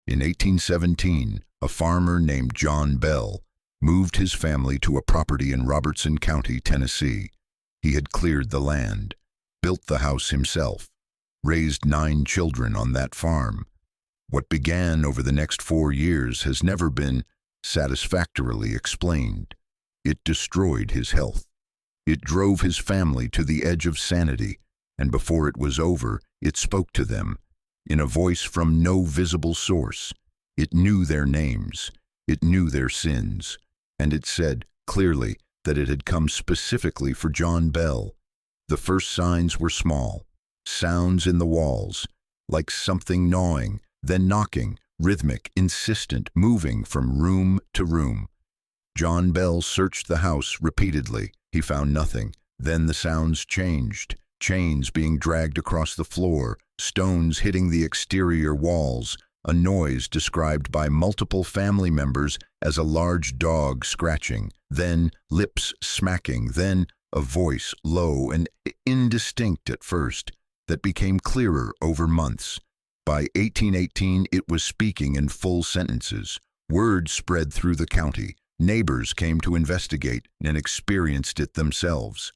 In 1817, a farmer named John Bell moved his family to a property in Robertson County, Tennessee. He had cleared the land, built the house himself, raised 9 children on that farm. What began over the next 4 years has never been satisfactorily explained. It destroyed his health. It drove his family to the edge of sanity, and before it was over, it spoke to them in a voice from no visible source. It knew their names, it knew their sins, and it said clearly that it had come specifically for John Bell. The first signs were small, sounds in the walls, like something gnawing, then knocking, rhythmic, insistent, moving from room to room. John Bell searched the house repeatedly. He found nothing. Then the sounds changed. Chains being dragged across the floor, stones hitting the exterior walls, a noise described by multiple family members as a large dog scratching, then lips smacking, then a voice, low and indistinct at first, that became clearer over months. By 1818, it was speaking in full sentences. Word spread through the county. Neighbors came to investigate and experienced it themselves.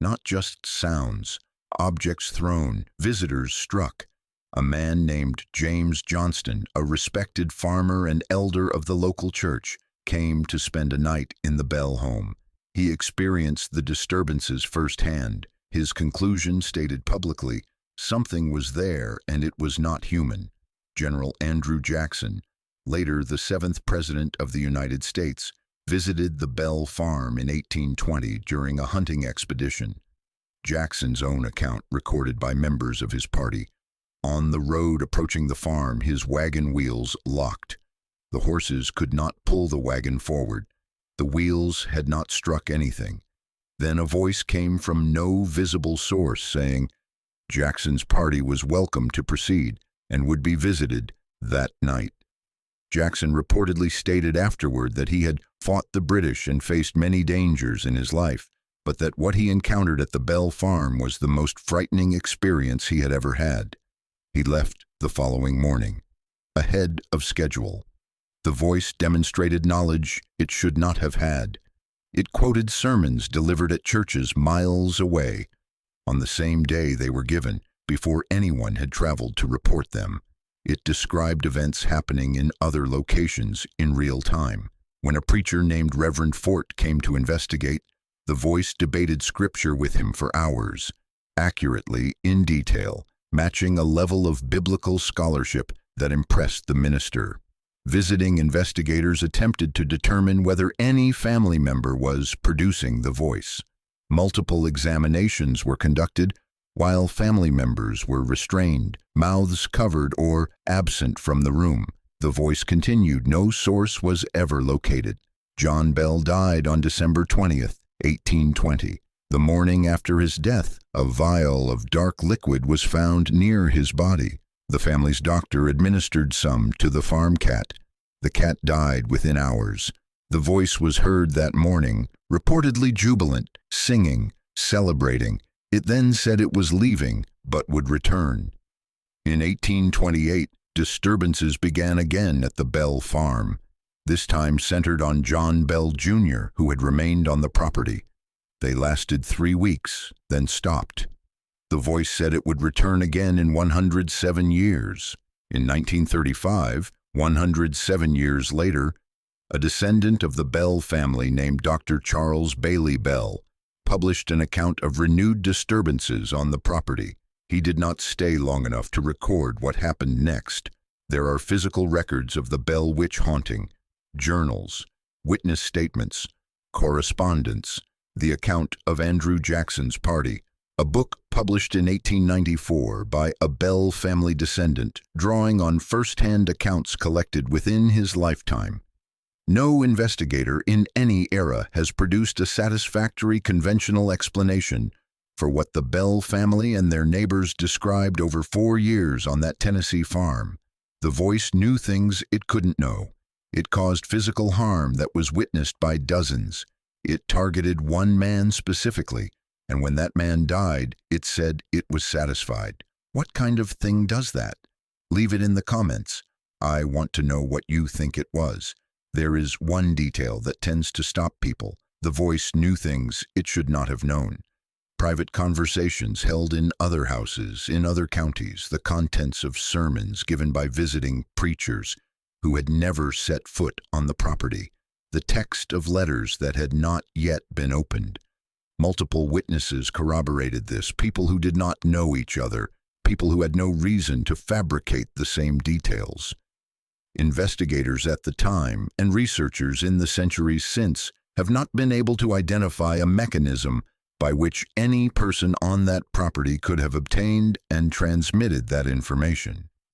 Not just sounds, objects thrown, visitors struck. A man named James Johnston, a respected farmer and elder of the local church, came to spend a night in the Bell home. He experienced the disturbances firsthand. His conclusion stated publicly, something was there and it was not human. General Andrew Jackson, later the 7th President of the United States, visited the Bell farm in 1820 during a hunting expedition. Jackson's own account recorded by members of his party. On the road approaching the farm, his wagon wheels locked. The horses could not pull the wagon forward. The wheels had not struck anything. Then a voice came from no visible source saying Jackson's party was welcome to proceed and would be visited that night. Jackson reportedly stated afterward that he had fought the British and faced many dangers in his life, but that what he encountered at the Bell farm was the most frightening experience he had ever had. He left the following morning, ahead of schedule. The voice demonstrated knowledge it should not have had. It quoted sermons delivered at churches miles away. On the same day they were given, before anyone had traveled to report them. It described events happening in other locations in real time. When a preacher named Reverend Fort came to investigate, the voice debated scripture with him for hours, accurately, in detail, matching a level of biblical scholarship that impressed the minister. Visiting investigators attempted to determine whether any family member was producing the voice. Multiple examinations were conducted, while family members were restrained, mouths covered or absent from the room. The voice continued. No source was ever located. John Bell died on December 20th, 1820. The morning after his death, a vial of dark liquid was found near his body. The family's doctor administered some to the farm cat. The cat died within hours. The voice was heard that morning, reportedly jubilant, singing, celebrating. It then said it was leaving, but would return. In 1828, disturbances began again at the Bell farm, this time centered on John Bell Jr., who had remained on the property. They lasted 3 weeks, then stopped. The voice said it would return again in 107 years. In 1935, 107 years later, a descendant of the Bell family named Dr. Charles Bailey Bell published an account of renewed disturbances on the property. He did not stay long enough to record what happened next. There are physical records of the Bell witch haunting, journals, witness statements, correspondence, the account of Andrew Jackson's party, a book published in 1894 by a Bell family descendant, drawing on first-hand accounts collected within his lifetime. No investigator in any era has produced a satisfactory conventional explanation for what the Bell family and their neighbors described over 4 years on that Tennessee farm. The voice knew things it couldn't know. It caused physical harm that was witnessed by dozens. It targeted one man specifically, and when that man died, it said it was satisfied. What kind of thing does that? Leave it in the comments. I want to know what you think it was. There is one detail that tends to stop people. The voice knew things it should not have known. Private conversations held in other houses, in other counties, the contents of sermons given by visiting preachers who had never set foot on the property, the text of letters that had not yet been opened. Multiple witnesses corroborated this, people who did not know each other, people who had no reason to fabricate the same details. Investigators at the time and researchers in the centuries since have not been able to identify a mechanism by which any person on that property could have obtained and transmitted that information.